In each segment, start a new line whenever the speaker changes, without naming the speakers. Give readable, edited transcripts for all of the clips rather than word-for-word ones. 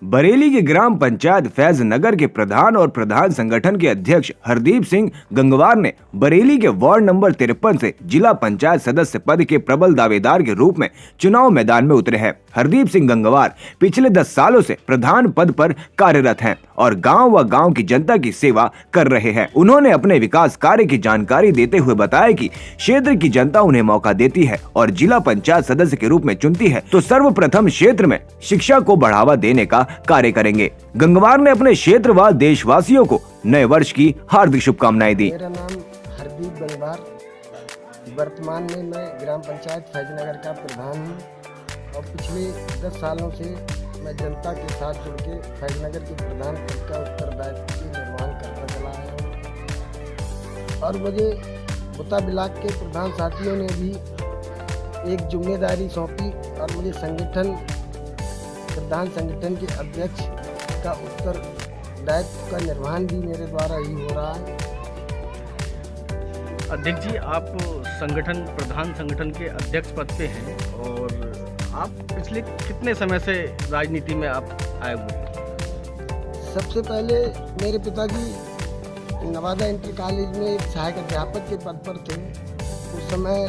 बरेली के ग्राम पंचायत फैज नगर के प्रधान और प्रधान संगठन के अध्यक्ष हरदीप सिंह गंगवार ने बरेली के वार्ड नंबर 53 से जिला पंचायत सदस्य पद के प्रबल दावेदार के रूप में चुनाव मैदान में उतरे हैं। हरदीप सिंह गंगवार पिछले 10 सालों से प्रधान पद पर कार्यरत हैं और गांव व गांव की जनता की सेवा कर रहे हैं। उन्होंने अपने विकास कार्य की जानकारी देते हुए बताया कि क्षेत्र की जनता उन्हें मौका देती है और जिला पंचायत सदस्य के रूप में चुनती है तो सर्वप्रथम क्षेत्र में शिक्षा को बढ़ावा देने का कार्य करेंगे। गंगवार ने अपने क्षेत्र व देशवासियों को नए वर्ष की हार्दिक शुभकामनाएं दी।
मेरा नाम हरदीप गंगवार, वर्तमान में मैं ग्राम पंचायत फैजनगर का प्रधान हूँ और पिछले 10 सालों से मैं जनता के साथ जुड़ के फैजनगर के प्रधान पद का उत्तरदायित्व के निर्वहन करता चला आया हूँ और मुझे बुता ब्लॉक के प्रधान साथियों ने भी एक जिम्मेदारी सौंपी और मुझे प्रधान संगठन के अध्यक्ष का उत्तरदायित्व का निर्वहन भी मेरे द्वारा ही हो रहा है।
अध्यक्ष जी, आप प्रधान संगठन के अध्यक्ष पद पे हैं और आप पिछले कितने समय से राजनीति में आप आए हुए हैं?
सबसे पहले मेरे पिताजी नवादा इंटर कॉलेज में एक सहायक अध्यापक के पद पर थे। उस समय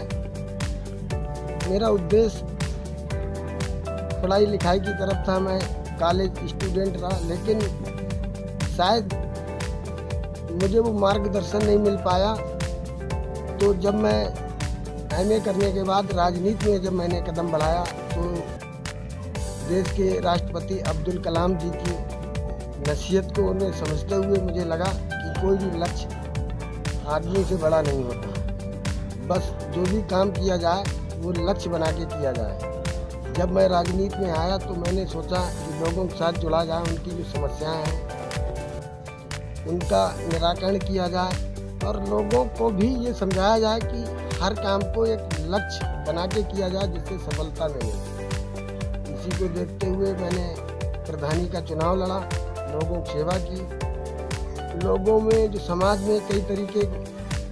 मेरा उद्देश्य पढ़ाई लिखाई की तरफ था, मैं कॉलेज स्टूडेंट रहा, लेकिन शायद मुझे वो मार्गदर्शन नहीं मिल पाया। तो जब मैं एमए करने के बाद राजनीति में जब मैंने कदम बढ़ाया तो देश के राष्ट्रपति अब्दुल कलाम जी की नसीहत को उन्हें समझते हुए मुझे लगा कि कोई भी लक्ष्य आदमी से बड़ा नहीं होता, बस जो भी काम किया जाए वो लक्ष्य बना के किया जाए। जब मैं राजनीति में आया तो मैंने सोचा कि लोगों के साथ जुड़ा जाए, उनकी जो समस्याएं हैं उनका निराकरण किया जाए और लोगों को भी ये समझाया जाए कि हर काम को एक लक्ष्य बना के किया जाए जिससे सफलता मिले। इसी को देखते हुए मैंने प्रधानी का चुनाव लड़ा, लोगों की सेवा की। लोगों में जो समाज में कई तरीके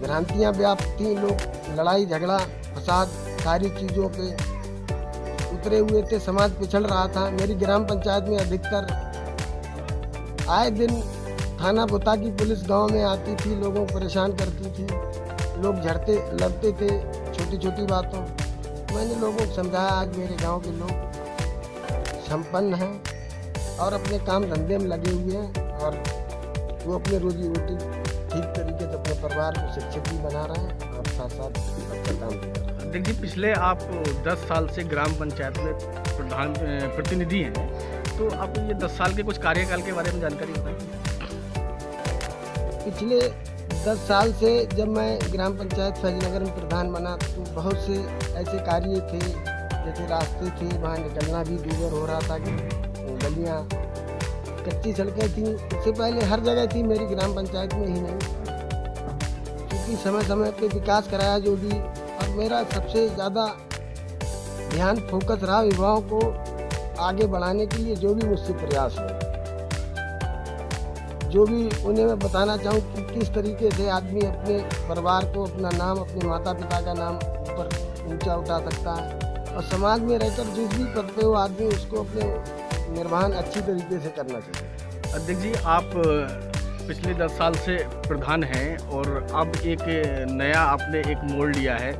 भ्रांतियाँ व्याप्त थी, लोग लड़ाई झगड़ा फसाद सारी चीज़ों पे उतरे हुए थे, समाज पिछड़ रहा था। मेरी ग्राम पंचायत में अधिकतर आए दिन थाना बुता की पुलिस गांव में आती थी, लोगों को परेशान करती थी, लोग झड़ते लड़ते थे छोटी छोटी बातों। मैंने लोगों को समझाया आज मेरे गांव के लोग संपन्न हैं और अपने काम धंधे में लगे हुए हैं और वो अपने रोजी रोटी ठीक तरीके से अपने परिवार को शिक्षित भी बना रहे हैं और साथ साथ अच्छा काम भी कर रहे हैं।
देखिए, पिछले आप 10 साल से ग्राम पंचायत में प्रधान प्रतिनिधि हैं, तो आप ये 10 साल के कुछ कार्यकाल के बारे में जानकारी बताएं।
पिछले 10 साल से जब मैं ग्राम पंचायत फैजनगर में प्रधान बना तो बहुत से ऐसे कार्य थे, जैसे रास्ते थे, वहाँ निकलना भी दूभर हो रहा था, गलियाँ कच्ची सड़कें थी। इससे पहले हर जगह थी, मेरी ग्राम पंचायत में ही नहीं, क्योंकि समय समय पे विकास कराया जो भी। और मेरा सबसे ज़्यादा ध्यान फोकस रहा युवाओं को आगे बढ़ाने के लिए, जो भी मुझसे प्रयास हो, जो भी उन्हें मैं बताना चाहूँ कि किस तरीके से आदमी अपने परिवार को, अपना नाम, अपने माता पिता का नाम ऊपर ऊंचा उठा सकता है और समाज में रहकर जिस भी पद पे हो आदमी उसको अपने निर्वहन अच्छी तरीके से करना चाहिए।
अध्यक्ष जी, आप पिछले 10 साल से प्रधान हैं और अब एक नया आपने एक मोड़ लिया है,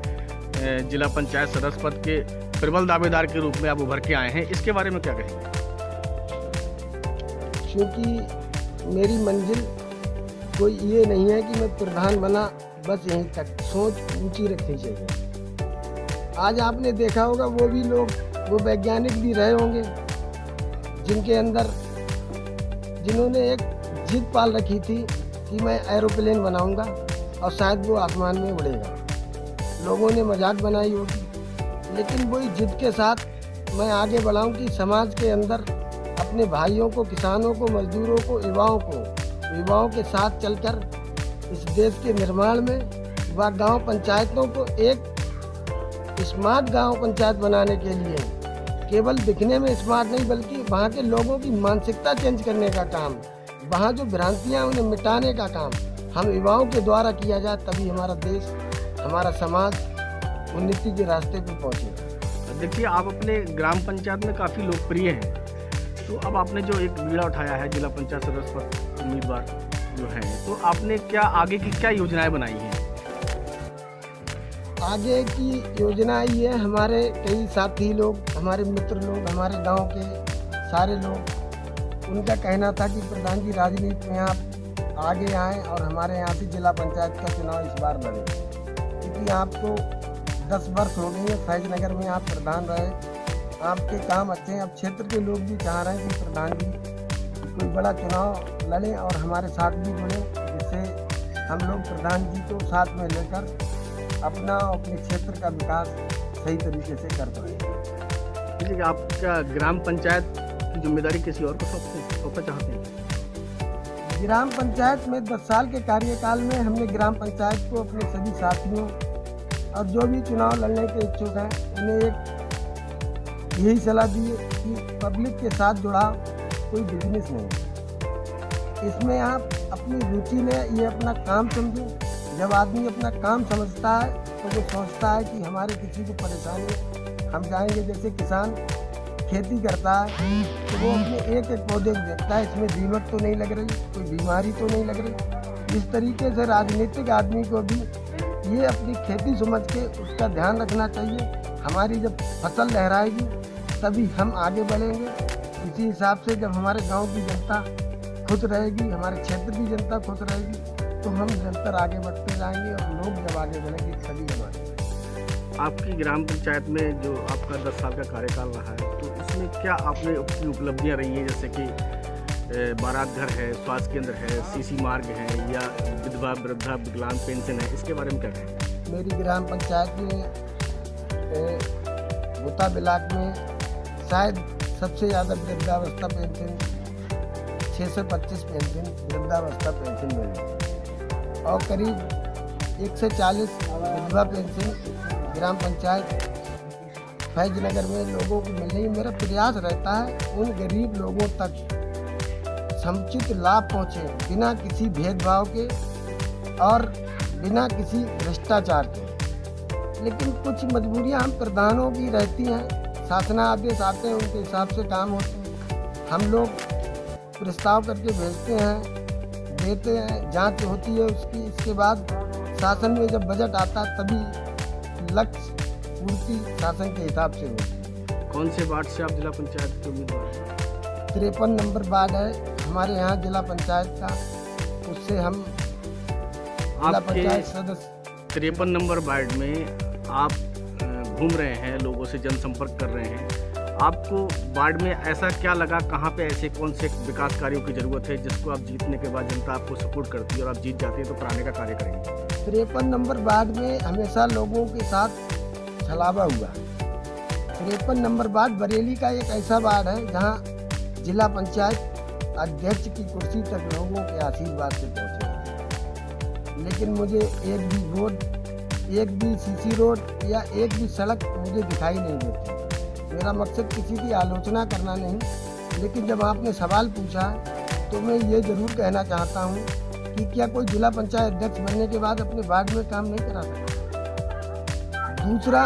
जिला पंचायत सदस्य पद के प्रबल दावेदार के रूप में आप उभर के आए हैं, इसके बारे में क्या कहेंगे?
क्योंकि मेरी मंजिल कोई ये नहीं है कि मैं प्रधान बना बस यहीं तक, सोच ऊंची रखनी चाहिए। आज आपने देखा होगा वो भी लोग, वो वैज्ञानिक भी रहे होंगे जिनके अंदर, जिन्होंने एक जिद पाल रखी थी कि मैं एरोप्लेन बनाऊंगा और शायद वो आसमान में उड़ेगा। लोगों ने मजाक बनाई होगी, लेकिन वही जिद के साथ मैं आगे बढ़ाऊं कि समाज के अंदर अपने भाइयों को, किसानों को, मजदूरों को, युवाओं के साथ चलकर इस देश के निर्माण में व गांव पंचायतों को एक स्मार्ट गांव पंचायत बनाने के लिए केवल दिखने में स्मार्ट नहीं बल्कि वहाँ के लोगों की मानसिकता चेंज करने का काम, वहाँ जो भ्रांतियाँ उन्हें मिटाने का काम हम युवाओं के द्वारा किया जाए, तभी हमारा देश, हमारा समाज उन्नति के रास्ते पर पहुँचेगा।
देखिए, आप अपने ग्राम पंचायत में काफ़ी लोकप्रिय हैं, तो अब आपने जो एक बीड़ा उठाया है जिला पंचायत सदस्य पद उम्मीदवार जो हैं, तो आपने क्या आगे की क्या योजनाएं बनाई हैं?
आगे की योजना ये है, हमारे कई साथी लोग, हमारे मित्र लोग, हमारे गांव के सारे लोग, उनका कहना था कि प्रधान जी राजनीति में आप आगे आएँ और हमारे यहाँ से जिला पंचायत का चुनाव इस बार लड़ें, क्योंकि आपको 10 वर्ष हो गए हैं फैजनगर में आप प्रधान रहे, आपके काम अच्छे हैं। अब क्षेत्र के लोग भी चाह रहे हैं कि प्रधान जी कोई बड़ा चुनाव लड़ें और हमारे साथ भी जुड़ें, जिससे हम लोग प्रधान जी को साथ में लेकर अपने क्षेत्र का विकास सही तरीके से कर पाएँ।
जैसे कि आपका ग्राम पंचायत की जिम्मेदारी किसी और को सौंपना चाहते हैं?
ग्राम पंचायत में 10 साल के कार्यकाल में हमने ग्राम पंचायत को अपने सभी साथियों और जो भी चुनाव लड़ने के इच्छुक हैं उन्हें एक यही सलाह दी है कि पब्लिक के साथ जुड़ा कोई बिजनेस नहीं है। इसमें आप अपनी रुचि में ये अपना काम समझें। जब आदमी अपना काम समझता है तो वो सोचता है कि हमारे किसी को परेशानी है, हम जाएंगे। जैसे किसान खेती करता है तो वो अपने एक एक पौधे को देखता है, इसमें दीमक तो नहीं लग रही, कोई बीमारी तो नहीं लग रही। इस तरीके से राजनीतिक आदमी को भी ये अपनी खेती समझ के उसका ध्यान रखना चाहिए। हमारी जब फसल लहराएगी तभी हम आगे बढ़ेंगे। इसी हिसाब से जब हमारे गांव की जनता खुश रहेगी, हमारे क्षेत्र की जनता खुश रहेगी, तो हम निरंतर आगे बढ़ते जाएंगे और लोग जब आगे बढ़ेंगे तभी हमारे।
आपकी ग्राम पंचायत में जो आपका 10 साल का कार्यकाल रहा है, तो उसमें क्या आपने अपनी उपलब्धियाँ रही हैं, जैसे कि बारात घर है, स्वास्थ्य केंद्र है, सीसी मार्ग है, या विधवा वृद्धा विकलांग पेंशन है, इसके बारे में क्या कहें?
मेरी ग्राम पंचायत में गोता ब्लॉक में शायद सबसे ज़्यादा वृद्धावस्था पेंशन 625 पेंशन वृद्धावस्था पेंशन मिली और करीब 140 विधवा पेंशन ग्राम पंचायत फैजनगर में लोगों को मिल रही। मेरा प्रयास रहता है उन गरीब लोगों तक समुचित लाभ पहुँचे बिना किसी भेदभाव के और बिना किसी भ्रष्टाचार के। लेकिन कुछ मजबूरियां हम प्रधानों की रहती हैं, शासनादेश आते हैं उनके हिसाब से काम होते हैं। हम लोग प्रस्ताव करके भेजते हैं, देते हैं, जांच होती है उसकी। इसके बाद शासन में जब बजट आता तभी लक्ष्य पूर्ति शासन के हिसाब से होती है।
कौन से वार्ड से आप जिला पंचायत के उम्मीदवार हैं?
53 नंबर वार्ड है हमारे यहाँ जिला पंचायत का, उससे हम जिला पंचायत सदस्य।
53 नंबर वार्ड में आप घूम रहे हैं, लोगों से जनसंपर्क कर रहे हैं, आपको वार्ड में ऐसा क्या लगा, कहाँ पे ऐसे कौन से विकास कार्यों की ज़रूरत है जिसको आप जीतने के बाद जनता आपको सपोर्ट करती है और आप जीत जाते हैं तो कराने का कार्य करेंगे?
53 नंबर वार्ड में हमेशा लोगों के साथ छलावा हुआ। 53 नंबर वार्ड बरेली का एक ऐसा वार्ड है जहाँ जिला पंचायत अध्यक्ष की कुर्सी तक लोगों के आशीर्वाद से पहुँचे। लेकिन मुझे एक भी रोड, एक भी सीसी रोड या एक भी सड़क मुझे दिखाई नहीं देती। मेरा मकसद किसी की आलोचना करना नहीं, लेकिन जब आपने सवाल पूछा तो मैं ये ज़रूर कहना चाहता हूँ कि क्या कोई जिला पंचायत अध्यक्ष बनने के बाद अपने वार्ड में काम नहीं करा सकता। दूसरा,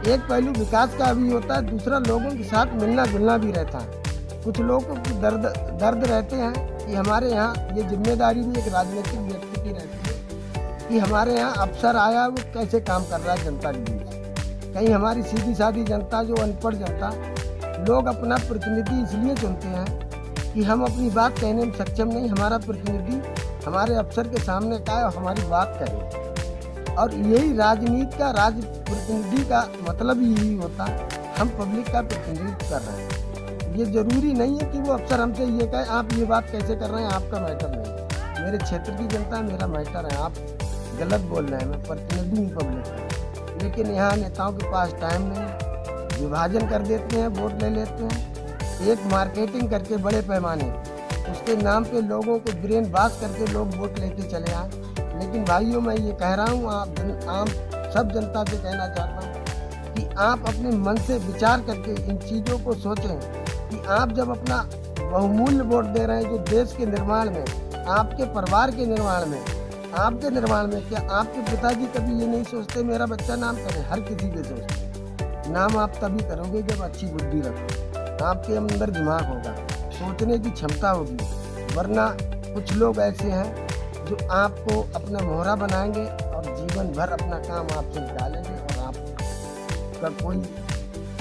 एक पहलू विकास का भी होता है, दूसरा लोगों के साथ मिलना जुलना भी रहता है। कुछ लोगों को दर्द रहते हैं कि हमारे यहाँ ये जिम्मेदारी भी एक राजनीतिक व्यक्ति की रहती है कि हमारे यहाँ अफसर आया वो कैसे काम कर रहा है जनता के बीच। कहीं हमारी सीधी सादी जनता, जो अनपढ़ जनता, लोग अपना प्रतिनिधि इसलिए चुनते हैं कि हम अपनी बात कहने में सक्षम नहीं, हमारा प्रतिनिधि हमारे अफसर के सामने का है और हमारी बात करे। और यही राजनीति का, राज प्रतिनिधि का मतलब ही यही होता है, हम पब्लिक का प्रतिनिधित्व कर रहे हैं। ये जरूरी नहीं है कि वो अफसर हमसे ये कहे आप ये बात कैसे कर रहे हैं, आपका मैटर नहीं। मेरे क्षेत्र की जनता मेरा मैटर है, आप गलत बोल रहे हैं, मैं प्रतिनिधि हूँ पब्लिक का। लेकिन यहाँ नेताओं के पास टाइम नहीं, विभाजन कर देते हैं, वोट ले लेते हैं, एक मार्केटिंग करके बड़े पैमाने उसके नाम पे लोगों को ब्रेन वॉश करके लोग वोट लेके चले आए। लेकिन भाइयों, मैं ये कह रहा हूँ, आम सब जनता से कहना चाहता हूँ कि आप अपने मन से विचार करके इन चीज़ों को सोचें कि आप जब अपना बहुमूल्य वोट दे रहे हैं जो देश के निर्माण में, आपके परिवार के निर्माण में, आपके निर्माण में, क्या आपके पिताजी कभी ये नहीं सोचते मेरा बच्चा नाम करे? हर किसी के सोचते। नाम आप तभी करोगे जब अच्छी बुद्धि रखो। आपके अंदर दिमाग होगा, सोचने की क्षमता होगी। वरना कुछ लोग ऐसे हैं जो आपको अपना मोहरा बनाएंगे और जीवन भर अपना काम आपसे निकालेंगे और आपका कोई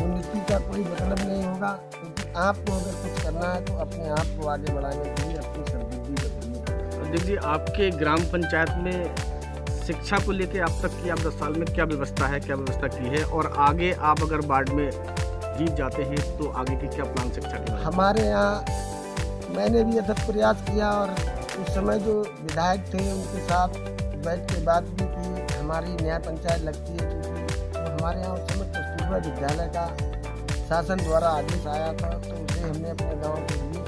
उन्नति का कोई मतलब नहीं होगा। क्योंकि आपको अगर कुछ करना है तो अपने आप को आगे बढ़ाने के लिए अपनी समृद्धि रखनी है।
दीदी, आपके ग्राम पंचायत में शिक्षा को लेकर अब तक की आप 10 साल में क्या व्यवस्था है, क्या व्यवस्था की है, और आगे आप अगर वार्ड में जीत जाते हैं तो आगे की क्या प्लान शिक्षा के बारे में?
हमारे यहाँ मैंने भी अथक प्रयास किया और उस समय जो विधायक थे उनके साथ बैठ के बात भी की। हमारी न्याय पंचायत लगती है क्योंकि तो हमारे यहाँ उस समय कस्तूरबा विद्यालय का शासन द्वारा आदेश आया था, तो उसे हमने अपने गांव के लिए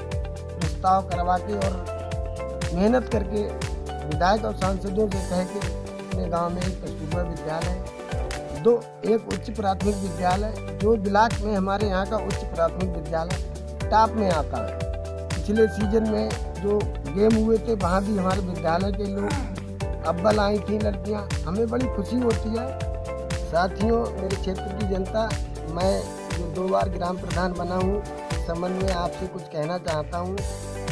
प्रस्ताव करवा के और मेहनत करके विधायक और सांसदों से कह के अपने गांव में एक कस्तूरबा विद्यालय, एक उच्च प्राथमिक विद्यालय, जो ब्लॉक में हमारे यहाँ का उच्च प्राथमिक विद्यालय टॉप में आता है। पिछले सीजन में जो गेम हुए थे वहाँ भी हमारे विद्यालय के लोग अव्वल आई थी लड़कियाँ, हमें बड़ी खुशी होती है। साथियों, मेरे क्षेत्र की जनता, मैं जो 2 बार ग्राम प्रधान बना हूँ, इस संबंध में आपसे कुछ कहना चाहता हूँ,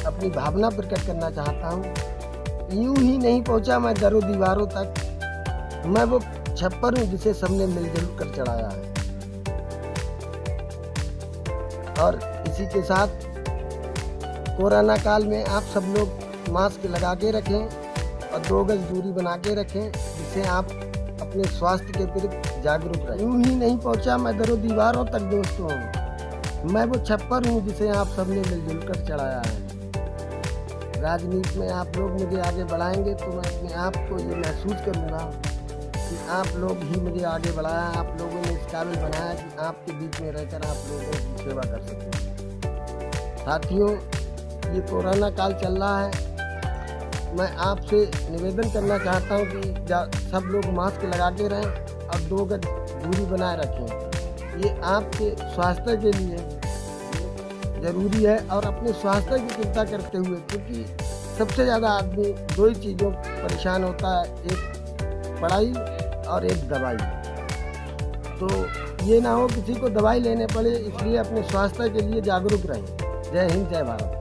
अपनी भावना प्रकट करना चाहता हूँ। यूँ ही नहीं पहुँचा मैं दरों दीवारों तक, मैं वो छप्पर हूँ जिसे सबने मिलजुल कर चढ़ाया है। और इसी के साथ कोरोना काल में आप सब लोग मास्क लगा के रखें और 2 गज दूरी बना के रखें, जिससे आप अपने स्वास्थ्य के प्रति जागरूक रहें। यूं ही नहीं पहुंचा मैं दरों दीवारों तक दोस्तों, मैं वो छप्पर हूँ जिसे आप सबने मिलजुल कर चढ़ाया है। राजनीति में आप लोग मुझे आगे बढ़ाएंगे तो मैं अपने आप को ये महसूस करूँगा कि आप लोग ही मुझे आगे बढ़ाया, आप लोगों ने इस काबिल बनाया कि आपके बीच में रहकर आप लोगों की सेवा कर सकें। साथियों, ये कोरोना काल चल रहा है, मैं आपसे निवेदन करना चाहता हूँ कि सब लोग मास्क लगा के रहें और 2 गज दूरी बनाए रखें। ये आपके स्वास्थ्य के लिए ज़रूरी है और अपने स्वास्थ्य की चिंता करते हुए, क्योंकि सबसे ज़्यादा आदमी 2 ही चीज़ों परेशान होता है, एक पढ़ाई और एक दवाई। तो ये ना हो किसी को दवाई लेने पड़े, इसलिए अपने स्वास्थ्य के लिए जागरूक रहें। जय हिंद, जय भारत।